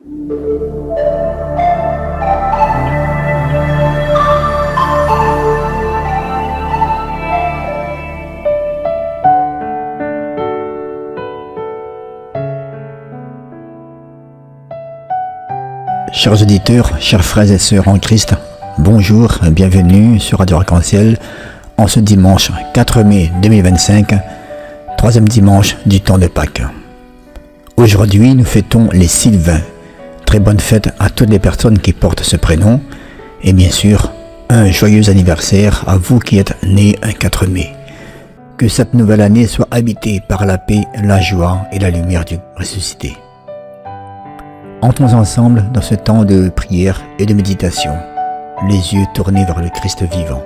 Chers auditeurs, chers frères et sœurs en Christ, bonjour et bienvenue sur Radio Arc-en-Ciel en ce dimanche 4 mai 2025, troisième dimanche du temps de Pâques. Aujourd'hui, nous fêtons les Sylvains. Très bonne fête à toutes les personnes qui portent ce prénom et bien sûr, un joyeux anniversaire à vous qui êtes nés un 4 mai. Que cette nouvelle année soit habitée par la paix, la joie et la lumière du ressuscité. Entrons ensemble dans ce temps de prière et de méditation, les yeux tournés vers le Christ vivant.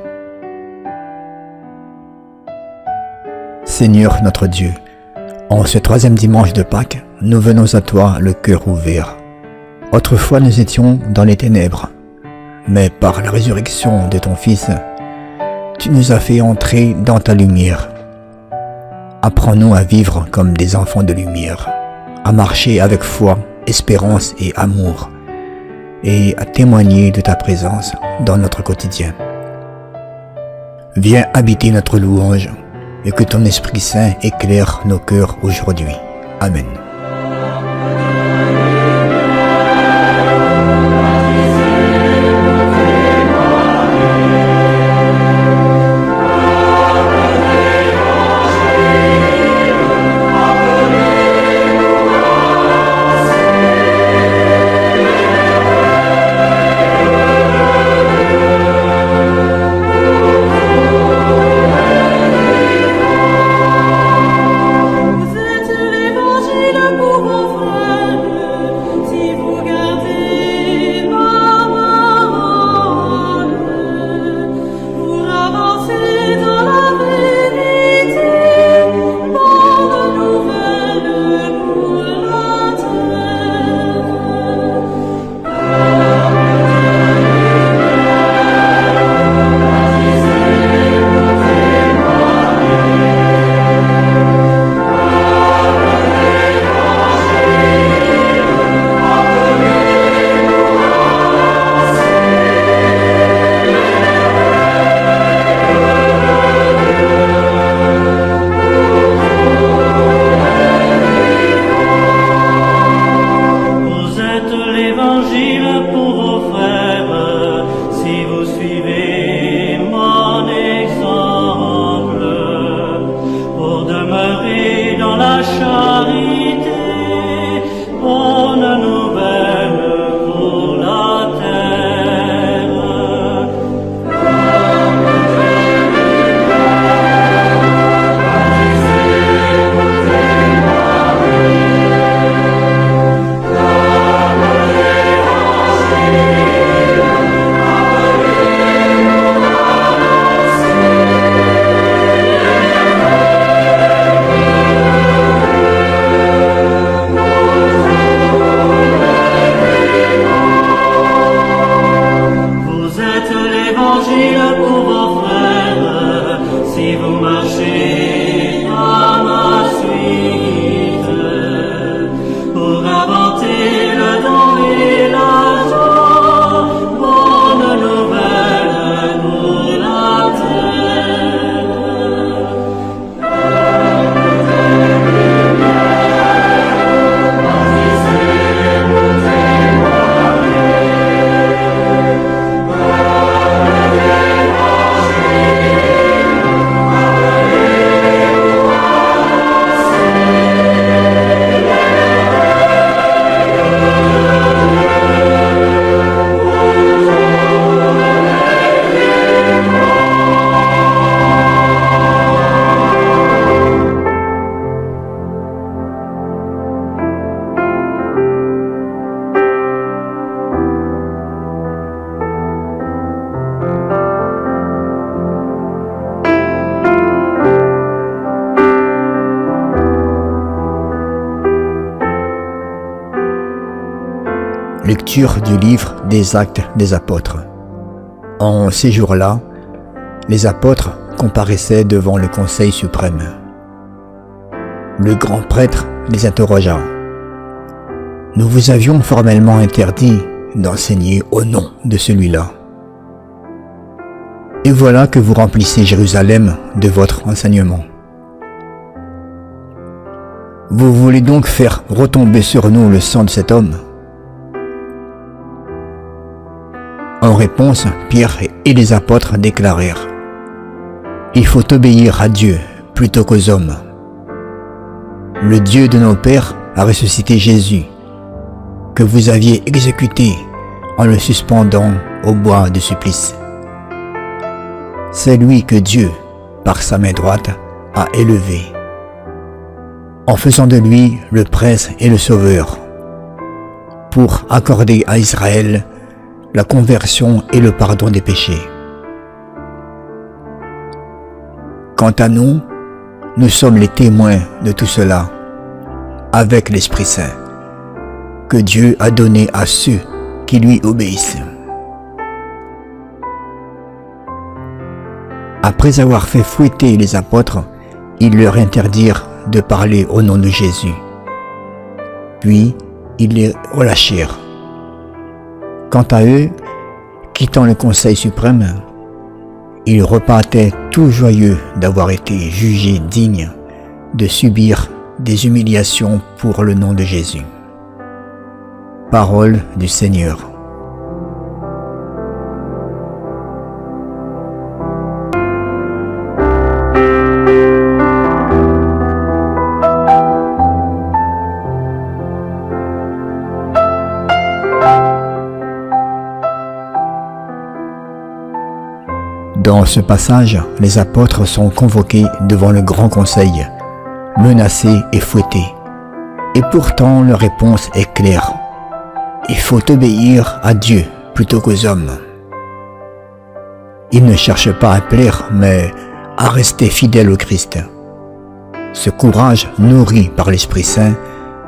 Seigneur notre Dieu, en ce troisième dimanche de Pâques, nous venons à toi le cœur ouvert. Autrefois nous étions dans les ténèbres, mais par la résurrection de ton Fils, tu nous as fait entrer dans ta lumière. Apprends-nous à vivre comme des enfants de lumière, à marcher avec foi, espérance et amour, et à témoigner de ta présence dans notre quotidien. Viens habiter notre louange et que ton Esprit Saint éclaire nos cœurs aujourd'hui. Amen. Lecture du livre des Actes des Apôtres. En ces jours-là, les apôtres comparaissaient devant le Conseil suprême. Le grand prêtre les interrogea. nous vous avions formellement interdit d'enseigner au nom de celui-là. Et voilà que vous remplissez Jérusalem de votre enseignement. Vous voulez donc faire retomber sur nous le sang de cet homme? En réponse, Pierre et les apôtres déclarèrent: il faut obéir à Dieu plutôt qu'aux hommes. Le Dieu de nos pères a ressuscité Jésus, que vous aviez exécuté en le suspendant au bois de supplice. C'est lui que Dieu, par sa main droite, a élevé, en faisant de lui le prince et le sauveur, pour accorder à Israël la conversion et le pardon des péchés. Quant à nous, nous sommes les témoins de tout cela, avec l'Esprit Saint, que Dieu a donné à ceux qui lui obéissent. Après avoir fait fouetter les apôtres, ils leur interdirent de parler au nom de Jésus. Puis, ils les relâchèrent. Quant à eux, quittant le Conseil suprême, ils repartaient tout joyeux d'avoir été jugés dignes de subir des humiliations pour le nom de Jésus. Parole du Seigneur. Dans ce passage, les apôtres sont convoqués devant le grand conseil, menacés et fouettés. Et pourtant, leur réponse est claire. Il faut obéir à Dieu plutôt qu'aux hommes. Ils ne cherchent pas à plaire, mais à rester fidèles au Christ. Ce courage, nourri par l'Esprit Saint,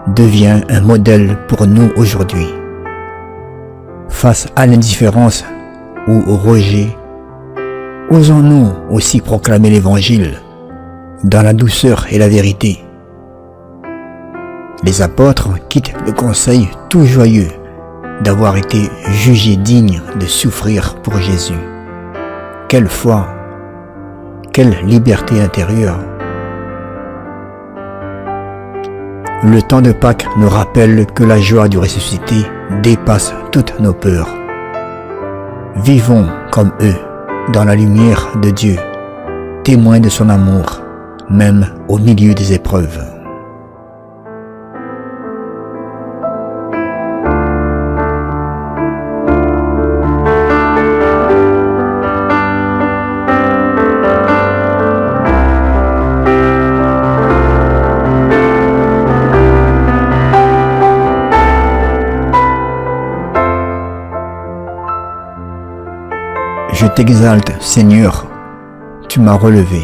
devient un modèle pour nous aujourd'hui. Face à l'indifférence ou au rejet, osons-nous aussi proclamer l'Évangile dans la douceur et la vérité. Les apôtres quittent le conseil tout joyeux d'avoir été jugés dignes de souffrir pour Jésus. Quelle foi, quelle liberté intérieure. Le temps de Pâques nous rappelle que la joie du ressuscité dépasse toutes nos peurs. Vivons comme eux, dans la lumière de Dieu, témoins de son amour, même au milieu des épreuves. Je t'exalte, Seigneur, tu m'as relevé.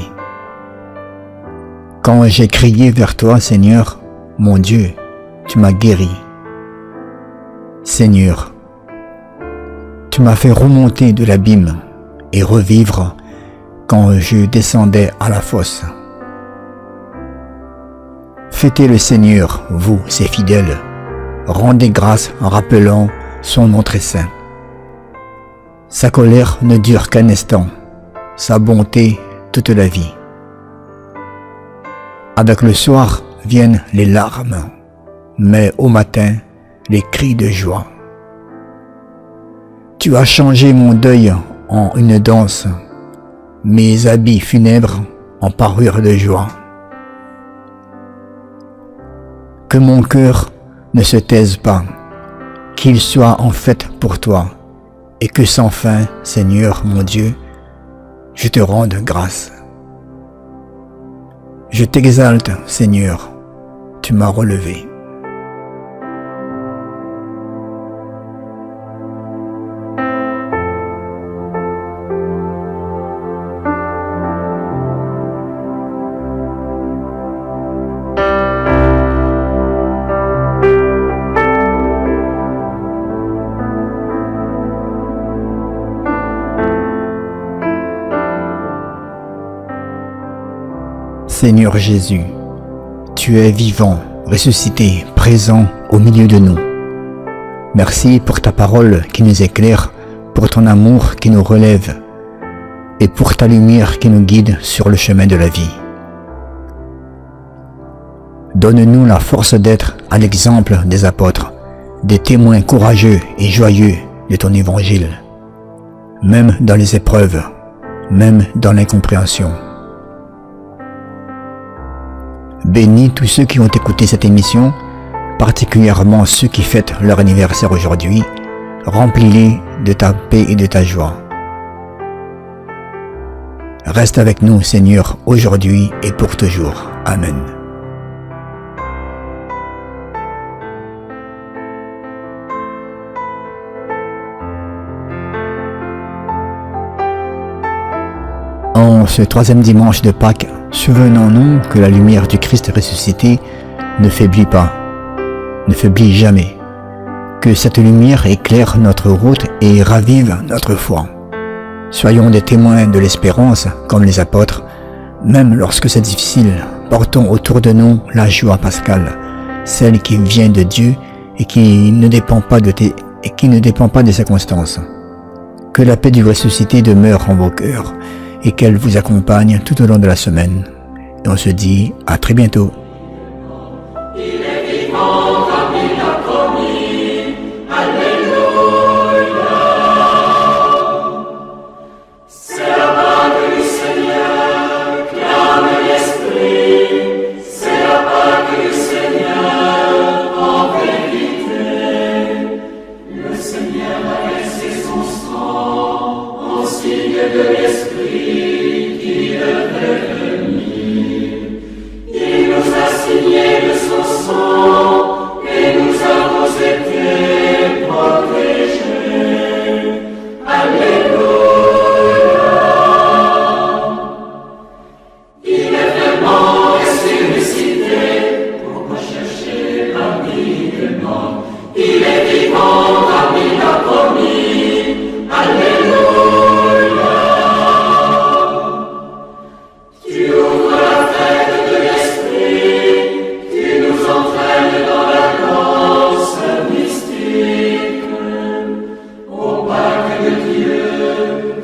Quand j'ai crié vers toi, Seigneur, mon Dieu, tu m'as guéri. Seigneur, tu m'as fait remonter de l'abîme et revivre quand je descendais à la fosse. Fêtez le Seigneur, vous, ses fidèles. Rendez grâce en rappelant son nom très saint. Sa colère ne dure qu'un instant, sa bonté toute la vie. Avec le soir viennent les larmes, mais au matin, les cris de joie. Tu as changé mon deuil en une danse, mes habits funèbres en parure de joie. Que mon cœur ne se taise pas, qu'il soit en fête pour toi, et que sans fin, Seigneur mon Dieu, je te rende grâce. Je t'exalte, Seigneur, tu m'as relevé. Seigneur Jésus, tu es vivant, ressuscité, présent au milieu de nous. Merci pour ta parole qui nous éclaire, pour ton amour qui nous relève et pour ta lumière qui nous guide sur le chemin de la vie. Donne-nous la force d'être à l'exemple des apôtres, des témoins courageux et joyeux de ton évangile, même dans les épreuves, même dans l'incompréhension. Bénis tous ceux qui ont écouté cette émission, particulièrement ceux qui fêtent leur anniversaire aujourd'hui. Remplis-les de ta paix et de ta joie. Reste avec nous, Seigneur, aujourd'hui et pour toujours. Amen. En ce troisième dimanche de Pâques, souvenons-nous que la lumière du Christ ressuscité ne faiblit pas, ne faiblit jamais, que cette lumière éclaire notre route et ravive notre foi. Soyons des témoins de l'espérance comme les apôtres, même lorsque c'est difficile, portons autour de nous la joie pascale, celle qui vient de Dieu et qui ne dépend pas des circonstances. Que la paix du ressuscité demeure en vos cœurs et qu'elle vous accompagne tout au long de la semaine. Et on se dit à très bientôt. Il est vivant comme il a promis. Alléluia. C'est la Pâque du Seigneur, clame l'Esprit. C'est la Pâque du Seigneur, en vérité. Le Seigneur a versé son sang en signe de l'Esprit qui devait venir. Il nous a signé de son sang et nous avons été protégés. Alléluia. Il est vraiment ressuscité. Pourquoi chercher parmi les morts? Il est vivant comme il a promis. Alléluia. Tu ouvres la fête de l'Esprit, tu nous entraînes dans la danse mystique. Ô Pâques de Dieu,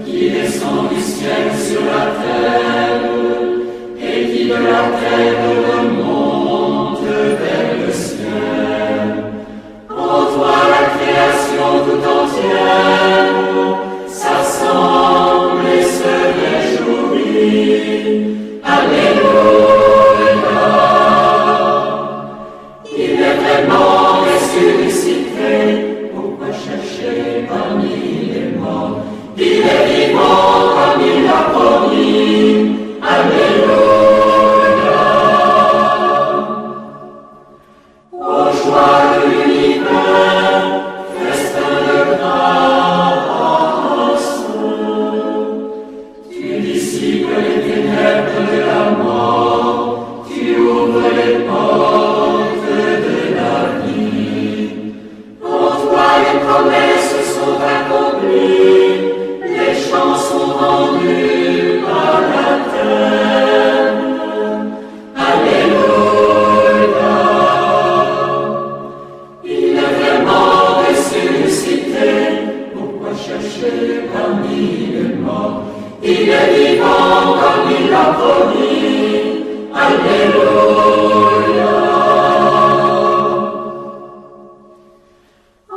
qui descend du ciel sur la terre, et qui de la terre remonte vers le ciel. En toi la création tout entière s'assemble et se réjouit. Alléluia. Il est vraiment ressuscité. Pourquoi chercher parmi les morts? Il est vivant comme il a promis. Alléluia. Aux joies de l'univers, festin de grâce, tu dissipes les ténèbres de la mort, tu ouvres les portes de la vie. En toi les promesses sont accomplies, les chants sont rendus par la terre. Alléluia. Il est vraiment ressuscité. Pourquoi chercher parmi les morts? Il est vivant comme il a promis. Alléluia.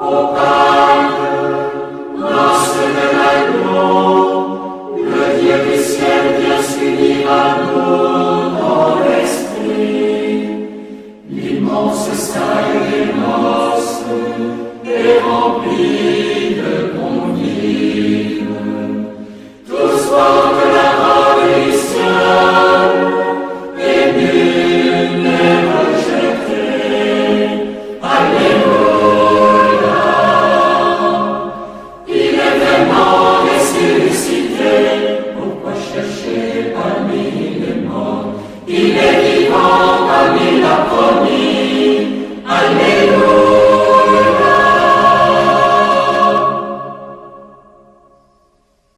Ô Pâques, noce de l'agneau, le Dieu du ciel vient s'unir à nous dans l'esprit. L'immense salle des noces est remplie de convives. Tous portent la robe du ciel et nul n'est rejeté. Alléluia. Il est vraiment ressuscité. Pourquoi chercher parmi les morts? Il est vivant.